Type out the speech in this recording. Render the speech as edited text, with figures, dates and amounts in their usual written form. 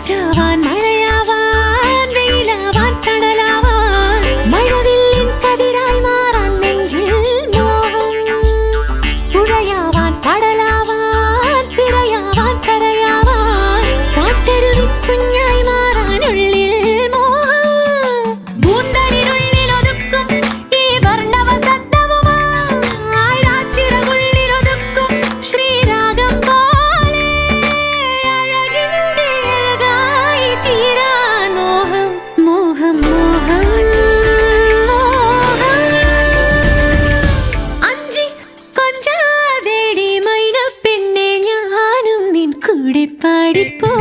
കാറ്റാവാൻ മഴയാവാൻ വെയിലാവാൻ തണലാവാൻ മഴവില്ലിൻ കതിരായി മാറാൻ നെഞ്ചിൽ മോഹം പുഴയാവാൻ കടലാവാൻ തിരയാവാൻ കരയാവാൻ കാട്ടരുവി കുഞ്ഞായി മാറാൻ ഉള്ളിൽ മോഹം പൂന്തളിരുള്ളിൽ ഒതുക്കും ഈ വർണ്ണവസന്തവുമായി രാച്ചിറകുള്ളിൽ ഒതുക്കും ശ്രീരാഗം പോലെ അഴകിൻ്റെ അഴകായി തീരാൻ മോഹം മോഹം മോഹം മോഹം അഞ്ചി കൊഞ്ചാതേടി മൈന പെണ്ണെ ഞാനും നിൻ കൂടെ പാടിപ്പോ